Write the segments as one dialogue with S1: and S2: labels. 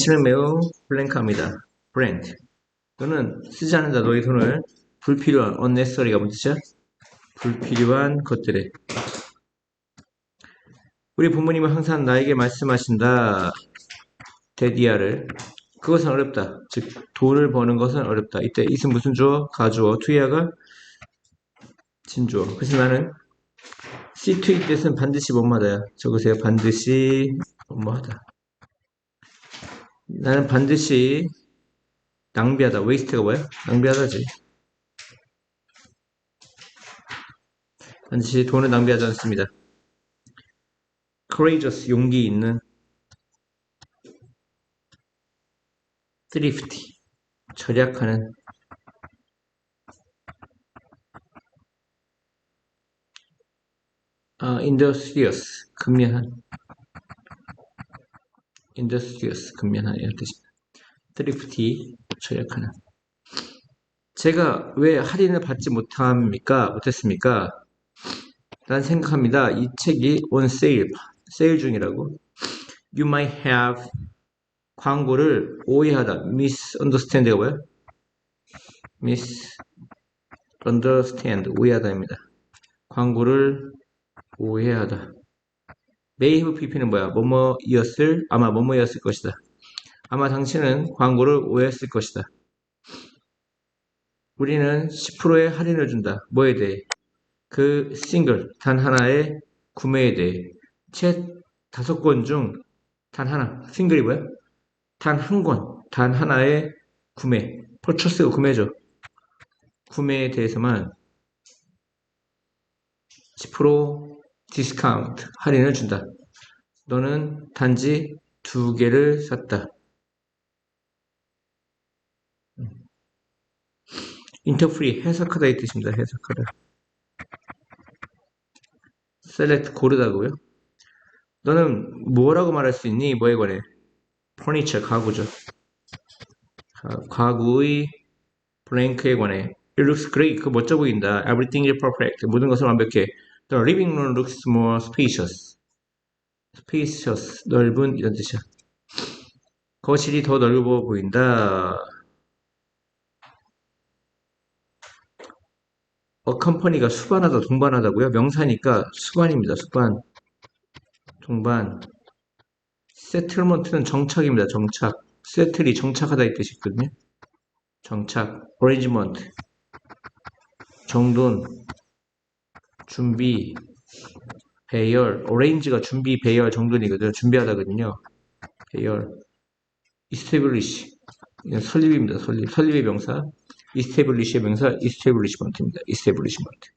S1: 당신은 매우 블랭크합니다. blank. 너는 쓰지 않는다. 너의 돈을 불필요한 unnecessary가 뭔 뜻이야? 불필요한 것들에. 우리 부모님은 항상 나에게 말씀하신다. 데디아를. 그것은 어렵다. 즉 돈을 버는 것은 어렵다. 이때 it은 무슨 주어? 가주어. 투야가 진주어. 그래서 나는 see to it 뜻은 반드시 뭐뭐하다야. 적으세요. 반드시 뭐뭐하다. 나는 반드시 낭비하다. waste가 뭐야? 낭비하다지. 반드시 돈을 낭비하지 않습니다. courageous, 용기 있는. thrifty, 절약하는. industrious, 근면한. industrious, 근면한 이런 뜻입니다. thrifty, 절약하는. 제가 왜 할인을 받지 못했습니까? 난 생각합니다. 이 책이 on sale, 세일 중이라고. You might have 광고를 오해하다. misunderstand가 뭐야? misunderstand, 오해하다입니다. 광고를 오해하다. may have pp는 뭐야? 아마 뭐뭐였을 것이다. 아마 당신은 광고를 오해했을 것이다. 우리는 10%의 할인을 준다. 뭐에 대해? 그 싱글, 단 하나의 구매에 대해. 책 5권 중 단 하나. 싱글이 뭐야? 단 한 권, 단 하나의 구매. purchase가 구매죠. 구매에 대해서만 10% 디스카운트, 할인을 준다. 너는 단지 2개를 샀다. 인터프리, 해석하다 이 뜻입니다. 해석하다. select, 고르다고요? 너는 뭐라고 말할 수 있니? 뭐에 관해? furniture, 가구죠. 가구의 블랭크에 관해. It looks great. 그거 멋져 보인다. Everything is perfect. 모든 것은 완벽해. The living room looks more spacious. spacious, 넓은 이런 뜻이야. 거실이 더 넓어 보인다. 컴퍼니가 수반하다, 동반하다고요? 명사니까 수반입니다. 수반. 동반. 세틀먼트는 정착입니다. 정착. 세틀이 정착하다 이 뜻이거든요. 정착. 어레인지먼트. 정돈. 준비. 배열. 어레인지가 준비, 배열, 정돈이거든요. 준비하다거든요. 배열. establish. 이건 설립입니다. 설립. 설립의 명사. establish의 명사. establishment입니다. establishment.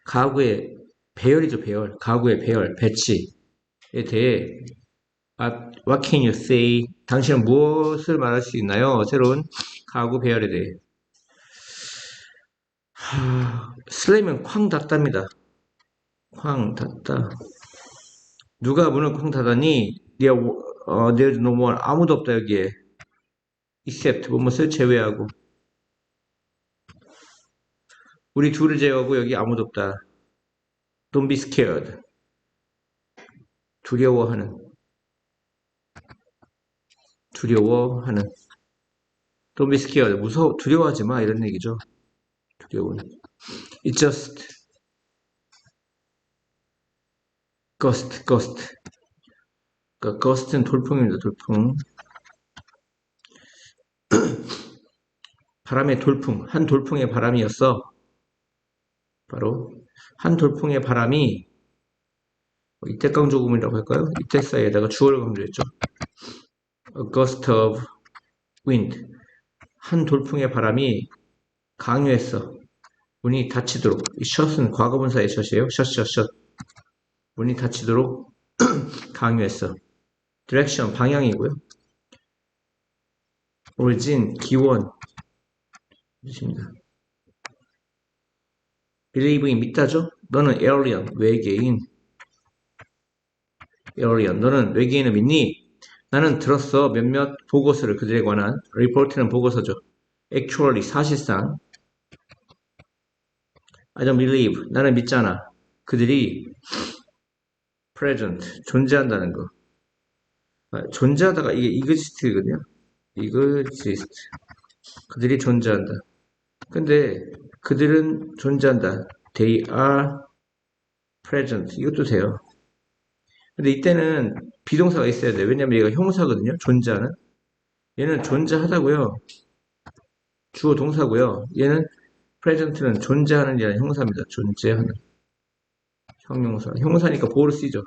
S1: 가구의 배열이죠. 배열. 가구의 배열. 배치에 대해 What can you say? 당신은 무엇을 말할 수 있나요? 새로운 가구 배열에 대해. 슬램은 쾅 닫답니다. 쾅 닫다. 누가 문을 쾅 닫았니? There's no more. 아무도 없다 여기에. Except 무엇을 제외하고. 우리 둘을 제외하고 여기 아무도 없다. Don't be scared. 두려워하는. 두려워하는. Don't be scared. 두려워하지 마. 이런 얘기죠. 두려워는. It's just ghost. 그러니까 ghost는 돌풍입니다. 돌풍. 바람의 돌풍. 한 돌풍의 바람이었어. 바로 한 돌풍의 바람이 이때 강조구문이라고 할까요? 이때 사이에다가 주어를 강조했죠. A gust of wind. 한 돌풍의 바람이 강요했어. 문이 닫히도록. 이 shut은 과거분사의 shut이에요. shut. 문이 닫히도록 강요했어. direction, 방향이고요. origin, 기원. 뜻입니다. believe인 믿다죠? 너는 alien, 외계인. alien, 너는 외계인을 믿니? 나는 들었어. 몇몇 보고서를 그들에 관한. report는 보고서죠. actually, 사실상. I don't believe, 나는 믿잖아. 그들이 present, 존재한다는 거. 존재하다가 이게 exist거든요. exist. 그들이 존재한다. 근데 그들은 존재한다. They are present. 이것도 돼요. 근데 이때는 비동사가 있어야 돼. 왜냐면 얘가 형사거든요. 존재하는. 얘는 존재하다고요. 주어 동사고요. 얘는 present는 존재하는 게 아니라 형사입니다. 존재하는. 형용사. 형사니까 보호를 쓰죠.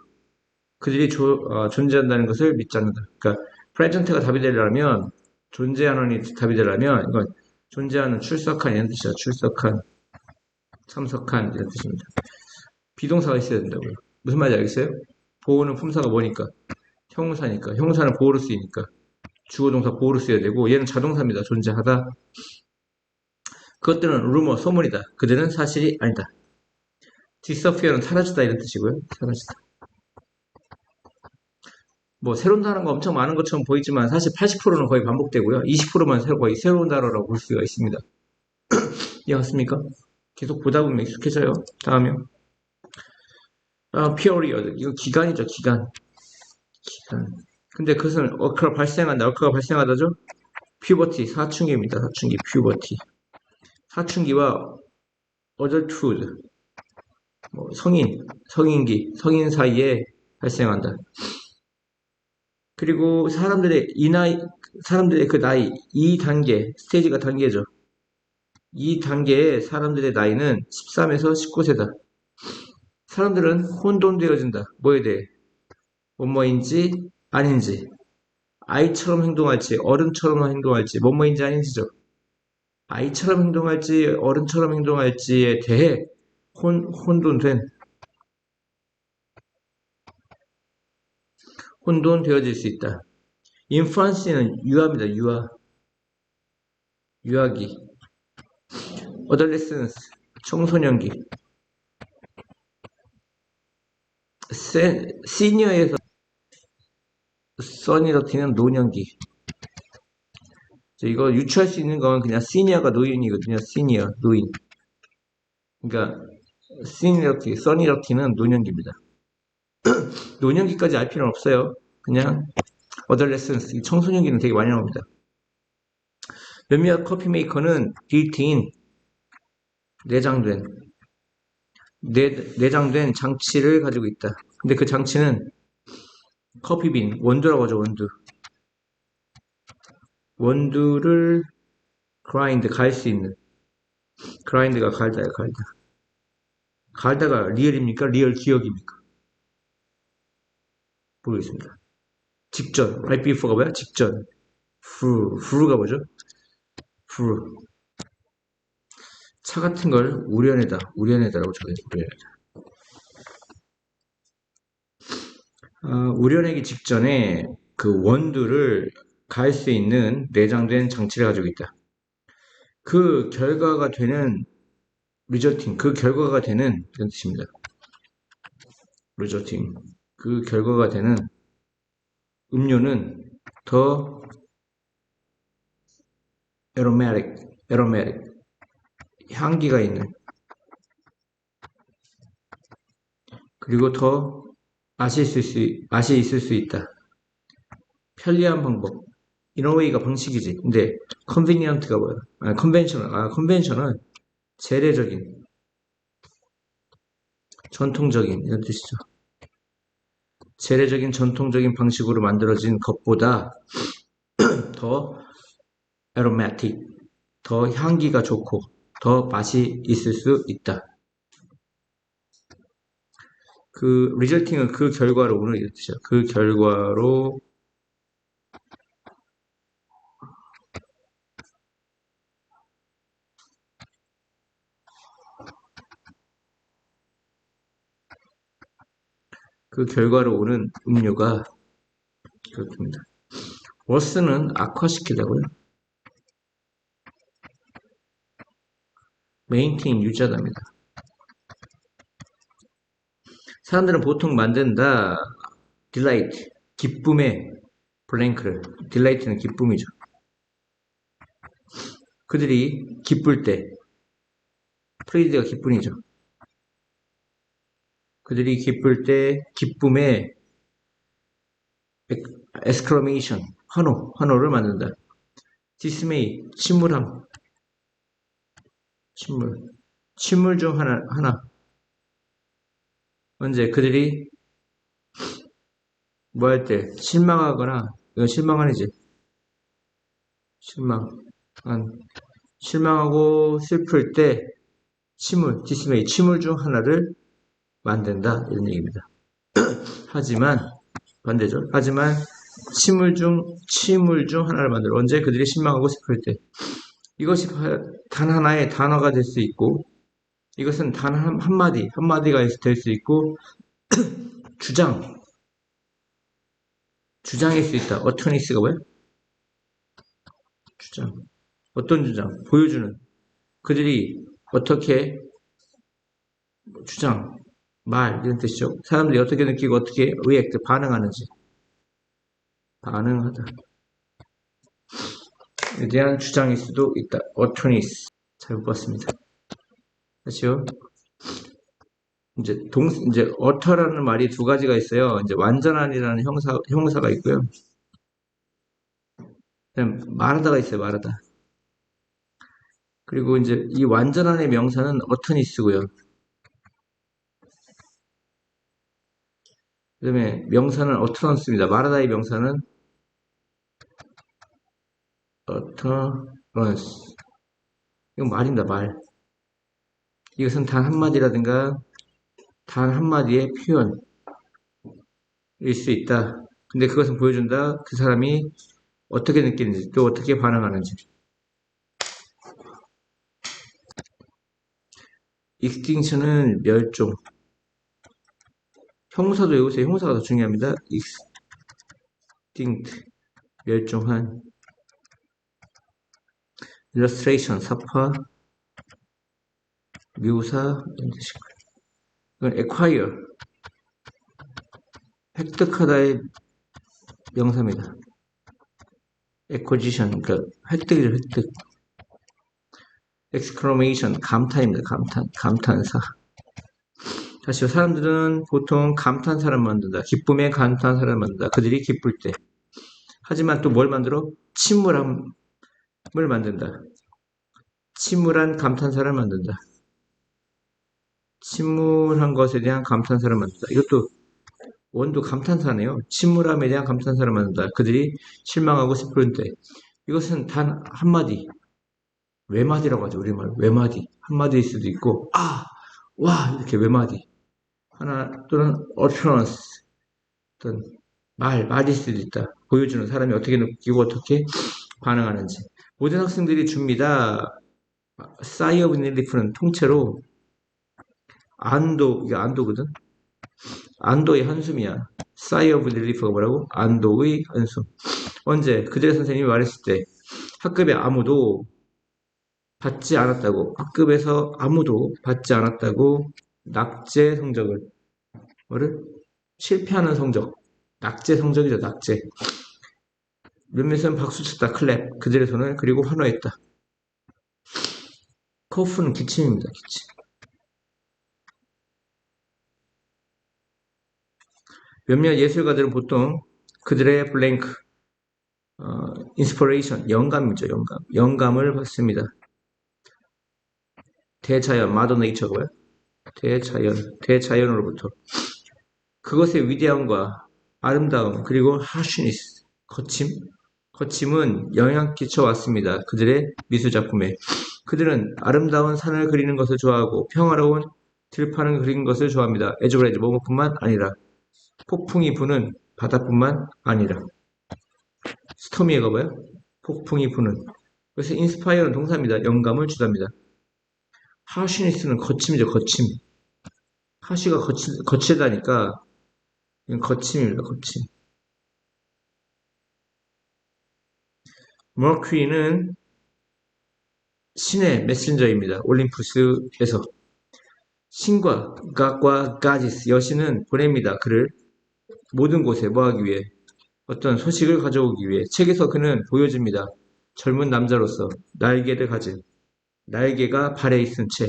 S1: 그들이 존재한다는 것을 믿지 않는다. 그러니까 present가 답이 되려면 존재하는이 답이 되려면 이건 존재하는 출석한 이런 뜻이야. 출석한, 참석한 이런 뜻입니다. 비동사가 있어야 된다고요. 무슨 말인지 알겠어요? 보호는 품사가 뭐니까? 형용사니까. 형용사는 보호를 쓰이니까. 주어 동사 보호를 써야 되고 얘는 자동사입니다. 존재하다. 그것들은 루머, 소문이다. 그들은 사실이 아니다. disappear는 사라지다 이런 뜻이고요. 사라지다. 뭐 새로운 단어가 엄청 많은 것처럼 보이지만 사실 80%는 거의 반복되고요. 20%만 거의 새로운 단어라고 볼 수가 있습니다. 이해갔습니까? 계속 보다 보면 익숙해져요. 다음이요. period. 이거 기간이죠. 기간. 근데 그것은 occur 발생한다. occur가 발생하다죠. puberty 사춘기입니다. 사춘기 puberty. 사춘기와 adulthood 뭐 성인기, 성인 사이에 발생한다. 그리고 사람들의 그 나이, 이 단계, 스테이지가 단계죠. 이 단계의 사람들의 나이는 13에서 19세다. 사람들은 혼돈되어진다. 뭐에 대해? 뭐뭐인지 아닌지. 아이처럼 행동할지, 어른처럼 행동할지, 뭐뭐인지 아닌지죠. 아이처럼 행동할지, 어른처럼 행동할지에 대해 혼돈되어질 수 있다. 인fancy는 유아입니다. 유아기. adolescence, 청소년기. 시니어에서 써니러티는 노년기. 이거 유추할 수 있는 건 그냥 시니어가 노인이거든요. 시니어, 노인. 그러니까 시니러티, 써니러티는 노년기입니다. 노년기까지 알 필요는 없어요. 그냥 adolescence, 청소년기는 되게 많이 나옵니다. 몇몇 커피 메이커는 빌트인, 내장된 장치를 가지고 있다. 근데 그 장치는 커피빈, 원두라고 하죠. 원두를 갈 수 있는. grind가 갈다야, 갈다. 갈다가 리얼입니까? 리얼 기억입니까? 모르겠습니다. 직전, right before가 뭐야? 직전. 후루가 뭐죠? 후루. 차 같은 걸 우려내다라고 적어있어요. 우려내기 직전에 그 원두를 갈 수 있는 내장된 장치를 가지고 있다. 그 결과가 되는 리저팅, 그 결과가 되는 이런 뜻입니다. 리저팅, 그 결과가 되는 음료는 더 aromatic, 향기가 있는 그리고 더 맛이 있을 수 있다. 편리한 방법. 인어웨이가 방식이지. 근데 convenient가 뭐야? convention은 재래적인, 전통적인 이런 뜻이죠. 재래적인 전통적인 방식으로 만들어진 것보다 더 aromatic, 더 향기가 좋고 더 맛이 있을 수 있다. 그 resulting은 그 결과로 오는 이런 뜻이죠. 그 결과로 오는 음료가 그렇습니다. worse는 악화시키다고요. maintain 유지하답니다. 사람들은 보통 만든다. delight 기쁨의 블랭크를 delight는 기쁨이죠. 그들이 기쁠 때 please가 기쁨이죠. 그들이 기쁠 때 기쁨의 exclamation, 환호를 만든다. dismay, 침울함, 침물 중 하나. 언제 그들이 뭐 할 때, 실망하거나, 이건 실망 아니지. 실망하고 슬플 때, dismay, 침울 중 하나를 만든다. 이런 얘기입니다. 하지만, 반대죠. 하지만, 침울 중 하나를 만들어. 언제 그들이 실망하고 슬플 때. 이것이 단 하나의 단어가 될 수 있고, 이것은 단 한마디가 될 수 있고, 주장일 수 있다. 어터니스가 뭐야? 주장. 어떤 주장? 보여주는. 그들이 어떻게 주장, 이런 뜻이죠. 사람들이 어떻게 느끼고 어떻게 반응하는지. 반응하다. 에 대한 주장일 수도 있다. 어터니스. 잘 못 봤습니다. 다시요. 이제 어터라는 말이 두 가지가 있어요. 이제 완전한이라는 형사가 있고요. 말하다가 있어요. 말하다. 그리고 이제 이 완전한의 명사는 어터니스고요. 그 다음에 명사는 어터런스입니다. 말하다의 명사는 어터런스. 이건 말입니다. 말. 이것은 단 한마디라든가 단 한마디의 표현일 수 있다. 근데 그것은 보여준다. 그 사람이 어떻게 느끼는지 또 어떻게 반응하는지. extinction은 멸종. 형사도 외우세요. 형사가 더 중요합니다. extinct, 멸종한. illustration, 사파, 묘사, 이런 뜻이고요. 이건 acquire, 획득하다의 명사입니다. acquisition, 그러니까 획득이죠, 획득. exclamation, 감탄입니다. 감탄사. 다시요. 사람들은 보통 감탄사를 만든다. 기쁨에 감탄사를 만든다. 그들이 기쁠 때. 하지만 또 뭘 만들어? 침울함을 만든다. 침울한 감탄사를 만든다. 침울한 것에 대한 감탄사를 만든다. 이것도 원도 감탄사네요. 침울함에 대한 감탄사를 만든다. 그들이 실망하고 슬픈 때. 이것은 단 한마디. 외마디라고 하죠. 우리말. 외마디. 한마디일 수도 있고, 와! 이렇게 외마디. 하나, 또는 utterance. 어떤 말일 수도 있다. 보여주는 사람이 어떻게 느끼고 어떻게 반응하는지. 모든 학생들이 줍니다. Sigh of Relief는 통째로 이게 안도거든? 안도의 한숨이야. Sigh of Relief가 뭐라고? 안도의 한숨. 언제? 그들의 선생님이 말했을 때 학급에 아무도 받지 않았다고, 학급에서 아무도 받지 않았다고 낙제 성적을, 뭐를? 실패하는 성적. 낙제 성적이죠, 낙제. 몇몇은 박수 쳤다, 클랩. 그들의 손을, 그리고 환호했다. 커프는 기침입니다, 기침. 몇몇 예술가들은 보통 그들의 블랭크, 인스퍼레이션, 영감이죠, 영감을 받습니다. 대자연, 마더 네이처고요. 대자연으로부터. 그것의 위대함과 아름다움, 그리고 하슈니스, 거침은 영향 끼쳐 왔습니다. 그들의 미술작품에. 그들은 아름다운 산을 그리는 것을 좋아하고 평화로운 들판을 그리는 것을 좋아합니다. 에즈브레즈 뭐뭐뿐만 아니라 폭풍이 부는 바다뿐만 아니라 스토미에가 뭐야? 폭풍이 부는. 그래서 인스파이어는 동사입니다. 영감을 주답니다. 하슈니스는 거침이죠. 거침. 하시가 거치다니까 이건 거침입니다. 거침. 머큐리는 신의 메신저입니다. 올림푸스에서 신과 각과 가지스 여신은 보냅니다. 그를 모든 곳에 뭐하기 위해 어떤 소식을 가져오기 위해. 책에서 그는 보여줍니다. 젊은 남자로서 날개를 가진, 날개가 발에 있은 채.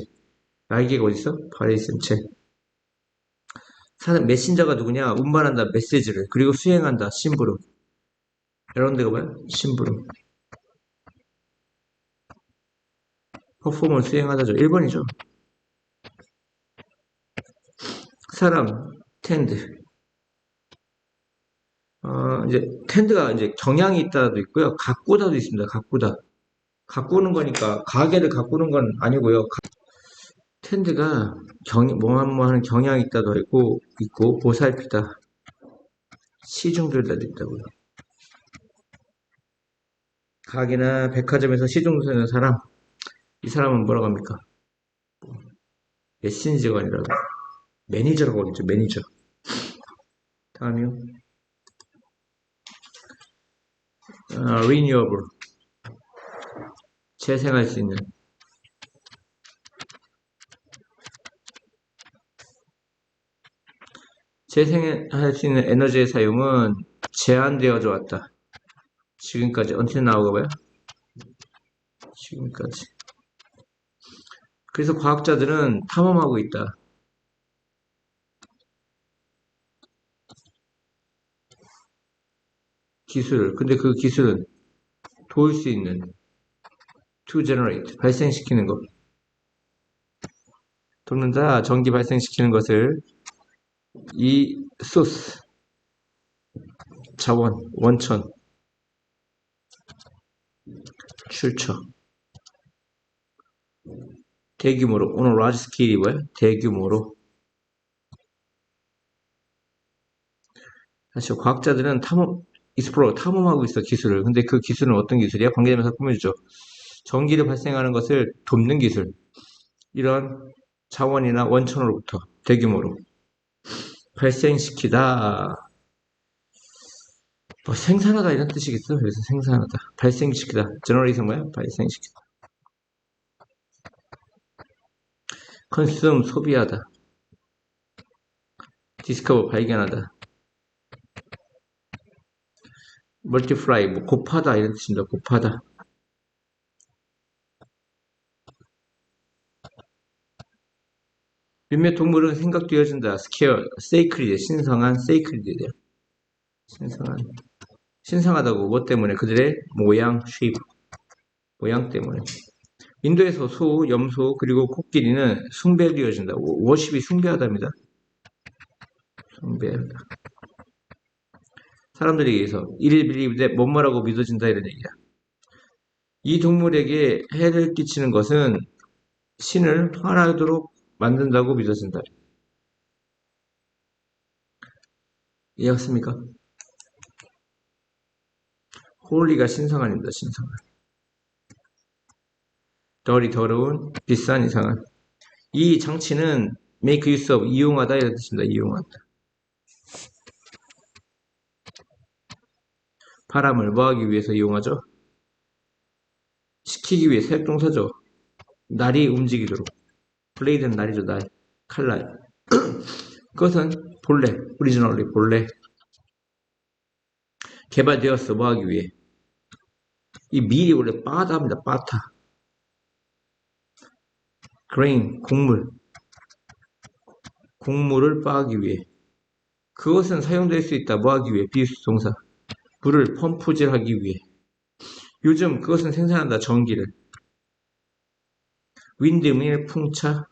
S1: 날개가 어디 있어? 발에 있은 채. 메신저가 누구냐? 운반한다, 메시지를. 그리고 수행한다, 심부름. 이런 데가 뭐야? 심부름. 퍼폼을 수행하다죠. 1번이죠. 사람, 텐드. 이제, 텐드가 이제 경향이 있다도 있고요. 가꾸다도 있습니다. 가꾸다. 가꾸는 거니까, 가게를 가꾸는 건 아니고요. 텐드가 뭐 하는 경향이 있다도 있고, 보살피다. 시중 들다도 있다고요. 가게나 백화점에서 시중 드는 사람, 이 사람은 뭐라고 합니까? 메신저가 아니라 매니저라고 하겠죠, 매니저. 다음이요. renewable. 재생할 수 있는. 재생할 수 있는 에너지의 사용은 제한되어져 왔다. 지금까지. until now가 뭐야? 지금까지. 그래서 과학자들은 탐험하고 있다. 기술을. 근데 그 기술은 도울 수 있는 to generate. 발생시키는 것. 돕는다. 전기 발생시키는 것을 이 소스. 자원. 원천. 출처. 대규모로. 오늘 large scale이 뭐야? 대규모로. 사실 과학자들은 탐험하고 있어, 기술을. 근데 그 기술은 어떤 기술이야? 관계되면서 꾸며주죠. 전기를 발생하는 것을 돕는 기술. 이런 자원이나 원천으로부터 대규모로 발생시키다. 뭐 생산하다 이런 뜻이겠어. 그래서 생산하다. 발생시키다. 제너레이션 뭐야? 발생시키다. 컨sume 소비하다. 디스커버 발견하다. 멀티플라이 뭐 곱하다 이런 뜻입니다. 곱하다. 몇몇 동물은 생각되어진다. 스케어, 세이크리드, 신성한 세이크리드. 신성하다고 뭐 때문에? 그들의 모양, 쉐입, 모양 때문에. 인도에서 소, 염소, 그리고 코끼리는 숭배되어진다. 워십이 숭배하답니다. 숭배하다. 사람들에 의해서 일일비리데 뭐뭐라고 믿어진다 이런 얘기야. 이 동물에게 해를 끼치는 것은 신을 화나도록 만든다고 믿어진다. 이해했습니까? 홀리가 신성한입니다. 신성한. 덜이 더러운, 비싼, 이상한. 이 장치는 make use of, 이용하다 이런 뜻입니다. 이용하다. 바람을 뭐하기 위해서 이용하죠? 시키기 위해 사역동사죠. 날이 움직이도록. 블레이드는 날이죠. 날. 칼날. 그것은 본래, 오리지널리 본래 개발되었어. 뭐하기 위해? 이 밀이 원래 빠다입니다. 빠타. grain, 곡물을 빻기 위해. 그것은 사용될 수 있다. 뭐하기 위해? 비수동사. 물을 펌프질하기 위해. 요즘 그것은 생산한다. 전기를. 윈드밀, 풍차,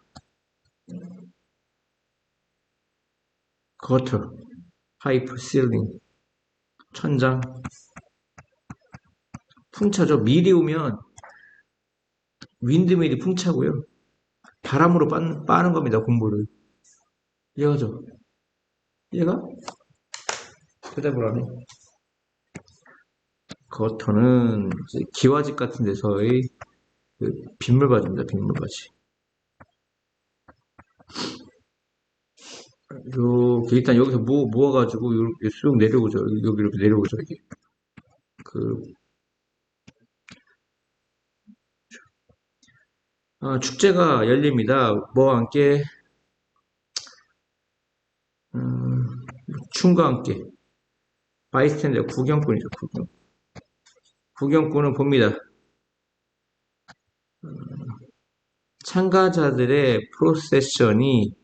S1: 거터, 파이프, 실링, 천장. 풍차죠. 밀이 오면 윈드밀이 풍차고요. 바람으로 빠는 겁니다. 곡물을. 이해가죠? 얘가 대답을 하네. 거터는 기와집 같은 데서의 그 빗물바지입니다. 빗물바지. 일단 여기서 모아가지고 쑥 내려오죠. 여기 이렇게 내려오죠. 이게 축제가 열립니다. 뭐와 함께? 춤과 함께. 바이스탠더 구경꾼이죠. 구경꾼은 봅니다. 참가자들의 프로세션이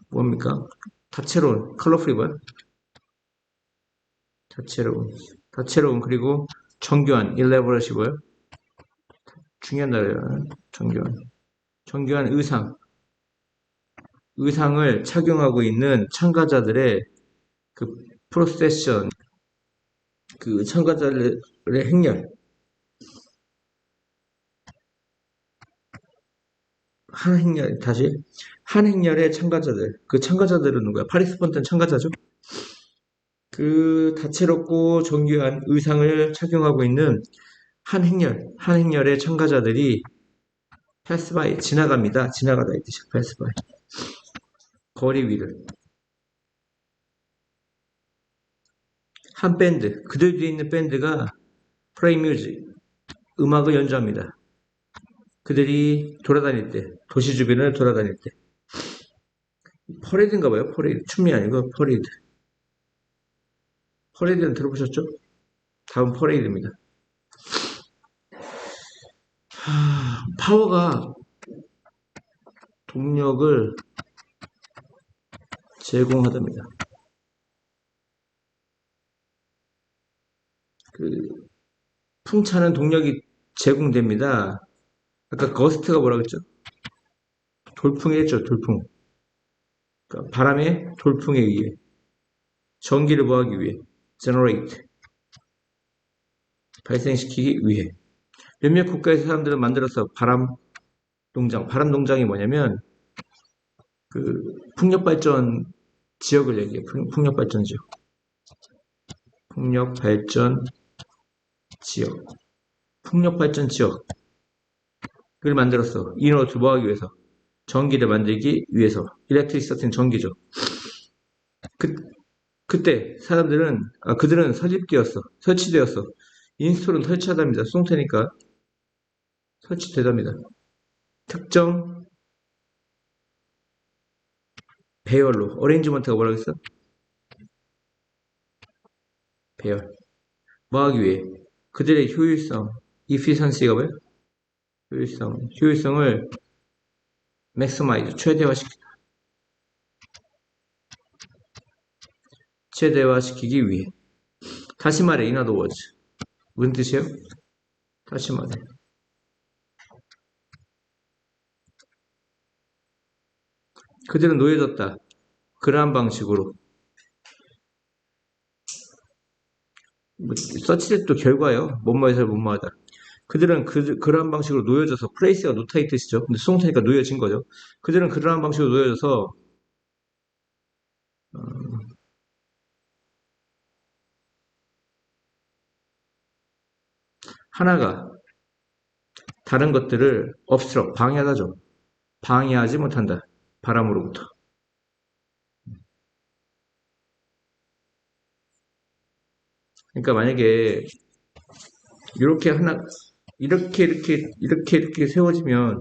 S1: 뭡니까? 다채로운, 컬러풀이 뭐야? 다채로운, 그리고 정교한, 일레버러시고요. 중요한 단어예요. 정교한 의상을 착용하고 있는 참가자들의 그 프로세션, 그 참가자들의 행렬, 한 행렬의 참가자들, 그 참가자들은 누구야? 파리스 펀트는 참가자죠? 그 다채롭고 정교한 의상을 착용하고 있는 한 행렬의 참가자들이 패스 바이, 지나가다 이 뜻이야, 패스 바이. 거리 위를. 한 밴드, 그들 뒤에 있는 밴드가 플레이 뮤직, 음악을 연주합니다. 그들이 돌아다닐 때, 도시 주변을 돌아다닐 때. 퍼레이드인가 봐요, 퍼레이드. 춤이 아니고 퍼레이드. 퍼레이드는 들어보셨죠? 다음 퍼레이드입니다. 파워가 동력을 제공하답니다. 그 풍차는 동력이 제공됩니다. 아까 거스트가 뭐라 그랬죠? 돌풍이랬죠, 돌풍. 그러니까 바람의 돌풍에 의해 전기를 뭐하기 위해 generate 발생시키기 위해 몇몇 국가에서 사람들은 만들어서 바람 농장이 뭐냐면 그 풍력 발전 지역을 얘기해요. 풍력 발전 지역. 풍력 발전 지역. 풍력 발전 지역을 만들었어. 이노트 뭐 하기 위해서? 전기를 만들기 위해서. 일렉트리시티는 전기죠. 그때 사람들은 그들은 설치되었어. 인스톨은 설치하답니다. 송테니까 설치되답니다. 특정 배열로 어레인지먼트가 뭐라고 했어? 배열. 뭐 하기 위해? 그들의 효율성, efficiency가 뭐야? 효율성을 maximize, 최대화시키기 위해. 다시 말해, in other words. 무슨 뜻이에요? 다시 말해. 그들은 노예졌다. 그러한 방식으로. 서치셋도 결과예요. 뭐뭐에서 뭐뭐하다. 그들은 그러한 방식으로 놓여져서, 플레이스가 놓다 이 뜻이죠. 근데 수동태니까 놓여진 거죠. 그들은 그러한 방식으로 놓여져서 하나가 다른 것들을 방해하다죠. 방해하지 못한다. 바람으로부터. 그러니까 만약에 이렇게 세워지면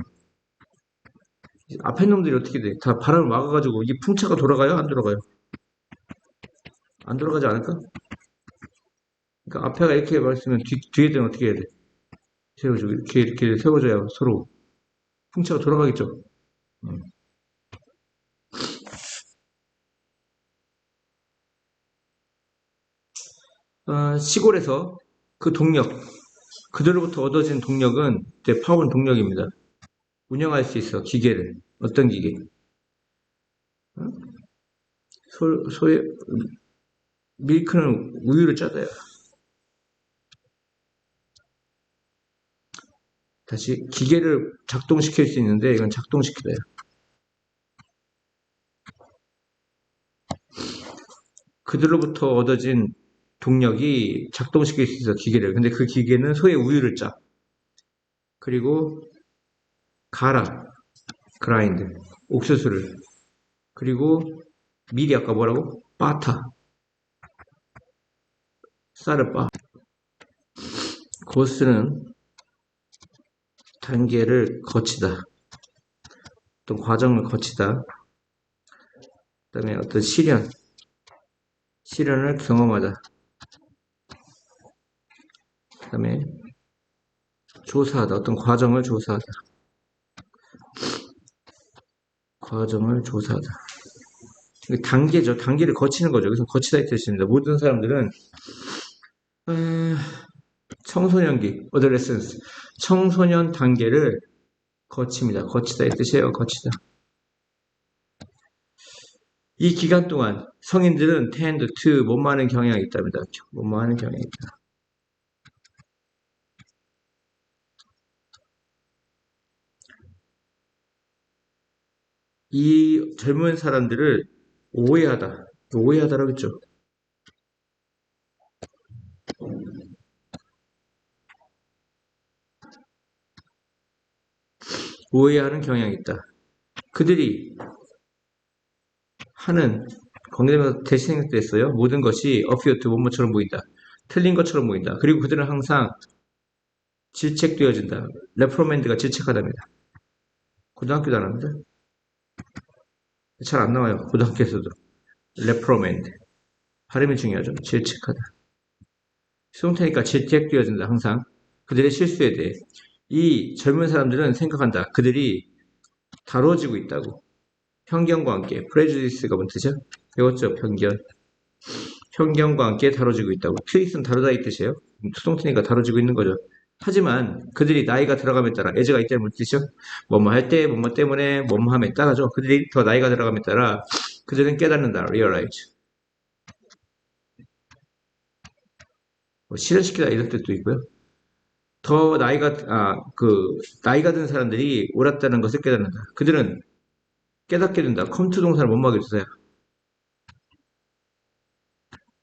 S1: 앞에 놈들이 어떻게 돼? 다 바람을 막아가지고 이 풍차가 돌아가요? 안 돌아가요? 안 돌아가지 않을까? 그러니까 앞에가 이렇게 말했으면 뒤에들은 어떻게 해야 돼? 세워주고 이렇게 세워줘야 서로 풍차가 돌아가겠죠. 음. 시골에서 그들로부터 얻어진 동력은 파워는 동력입니다. 운영할 수 있어 기계를. 어떤 기계? 어? 소의 밀크는 우유를 짜다요. 다시 기계를 작동시킬 수 있는데 이건 작동시키다요. 그들로부터 얻어진 동력이 작동시킬 수 있어 기계를. 근데 그 기계는 소의 우유를 짜. 그리고 그라인드, 옥수수를. 그리고 밀이 아까 뭐라고? 쌀을 빻아. 고스는 단계를 거치다. 어떤 과정을 거치다. 그 다음에 어떤 시련을 경험하다. 그 다음에 조사하다. 어떤 과정을 조사하다. 단계죠. 단계를 거치는 거죠. 그래서 거치다 이 뜻입니다. 모든 사람들은 청소년기, 어드레센스, 청소년 단계를 거칩니다. 거치다 이 뜻이에요. 거치다. 이 기간 동안 성인들은 tend to 뭐뭐 하는 경향이 있답니다. 뭐뭐 하는 경향이 있다. 이 젊은 사람들을 오해하다라고 했죠. 오해하는 경향이 있다. 그들이 하는 관계되면서 대시 생각됐어요. 모든 것이 appear to 뭐뭐처럼 보인다. 틀린 것처럼 보인다. 그리고 그들은 항상 질책되어진다. 레프로맨드가 질책하답니다. 고등학교도 안 합니다. 잘 안 나와요. 고등학교에서도. 레프로맨드. 발음이 중요하죠. 질책하다. 수동태니까 질책되어진다. 항상. 그들의 실수에 대해. 이 젊은 사람들은 생각한다. 그들이 다뤄지고 있다고. 편견과 함께. 프레주디스가 뭔 뜻이야? 배웠죠? 편견. 편견과 함께 다뤄지고 있다고. 트윗은 다루다 이 뜻이에요. 수동태니까 다뤄지고 있는 거죠. 하지만 그들이 나이가 들어감에 따라 애제가 있다는 무슨 뜻이죠? 뭐뭐 할 때, 뭐뭐 때문에, 뭐뭐 함에 따라죠. 그들이 더 나이가 들어감에 따라 그들은 깨닫는다. realize. 뭐 실현시키다 이런 뜻도 있고요. 더 나이가 든 사람들이 옳았다는 것을 깨닫는다. 그들은 깨닫게 된다. come to 동사를 못 막여주세요.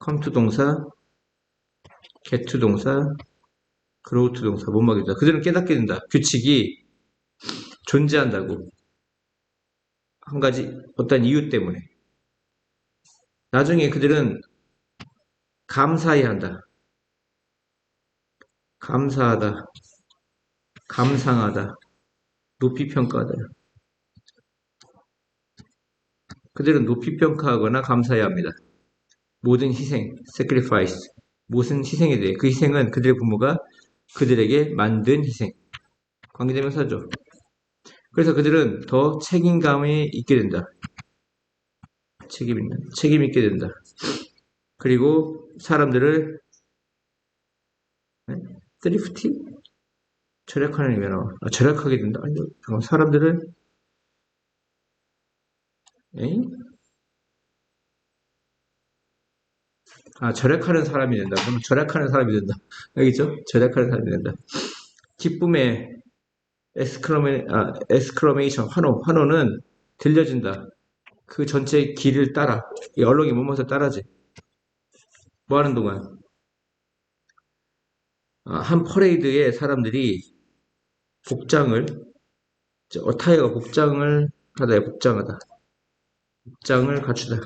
S1: come to 동사, get to 동사, grow to 동사 못 막여주다. 그들은 깨닫게 된다. 규칙이 존재한다고. 한 가지 어떤 이유 때문에. 나중에 그들은 감사해야 한다. 감사하다, 감상하다, 높이 평가하다. 그들은 높이 평가하거나 감사해야 합니다. 모든 희생, sacrifice, 무슨 희생에 대해 그 희생은 그들의 부모가 그들에게 만든 희생, 관계대명사죠. 그래서 그들은 더 책임감이 있게 된다. 책임 있게 된다. 그리고 사람들을 쓰리프티 절약하는 의미가 나와. 절약하게 된다. 아니, 사람들을 에이? 절약하는 사람이 된다. 그럼 절약하는 사람이 된다. 알겠죠? 절약하는 사람이 된다. 기쁨의 에스크로메이션, 환호는 들려진다. 그 전체 길을 따라, 이 얼렁이 몸에서 따라지. 뭐 하는 동안? 한 퍼레이드에 사람들이 복장을, 어타이어가 복장을 하다, 복장하다. 복장을 갖추다.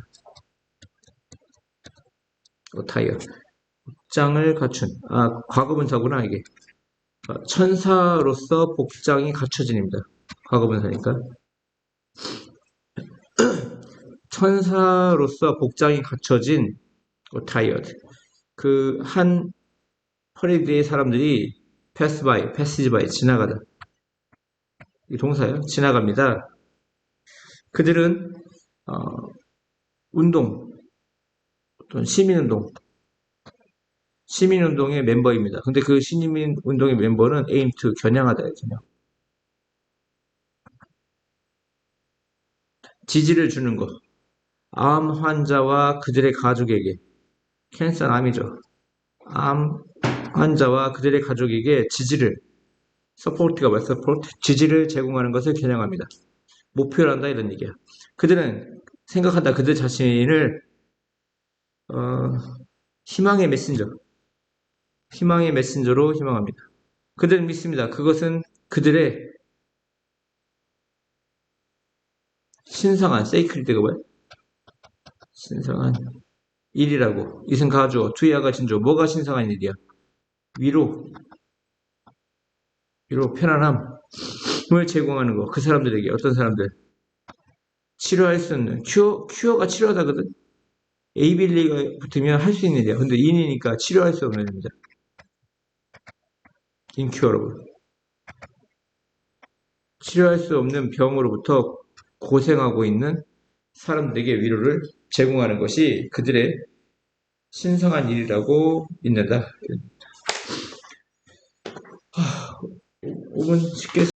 S1: 어타이어. 복장을 갖춘. 과거분사구나, 이게. 천사로서 복장이 갖춰진입니다. 과거분사니까. 천사로서 복장이 갖춰진 tired. 그 한 퍼레이드의 사람들이 pass by, 지나가다. 이 동사예요. 지나갑니다. 그들은 운동, 어떤 시민운동의 멤버입니다. 근데 그 시민운동의 멤버는 aim to, 겨냥하다. 겨냥. 지지를 주는 것. 암 환자와 그들의 가족에게. 캔서는 암이죠. 암 환자와 그들의 가족에게 서포트가 뭐야? 서포트? 지지를 제공하는 것을 겨냥합니다. 목표를 한다 이런 얘기야. 그들은 생각한다. 그들 자신을 희망의 메신저로 희망합니다. 그들은 믿습니다. 그것은 그들의 신성한 세이크리드가 뭐야? 신성한 일이라고. 이승 가주어, 투야가 진조. 뭐가 신성한 일이야? 위로, 편안함을 제공하는 거. 그 사람들에게 어떤 사람들? 치료할 수 있는 큐어가 치료하다거든. 에이빌리가 붙으면 할 수 있는 일이야. 근데 인이니까 치료할 수 없는 일입니다. 인큐어러블. 치료할 수 없는 병으로부터 고생하고 있는 사람들에게 위로를 제공하는 것이 그들의 신성한 일이라고 믿는다. 5분 쉽게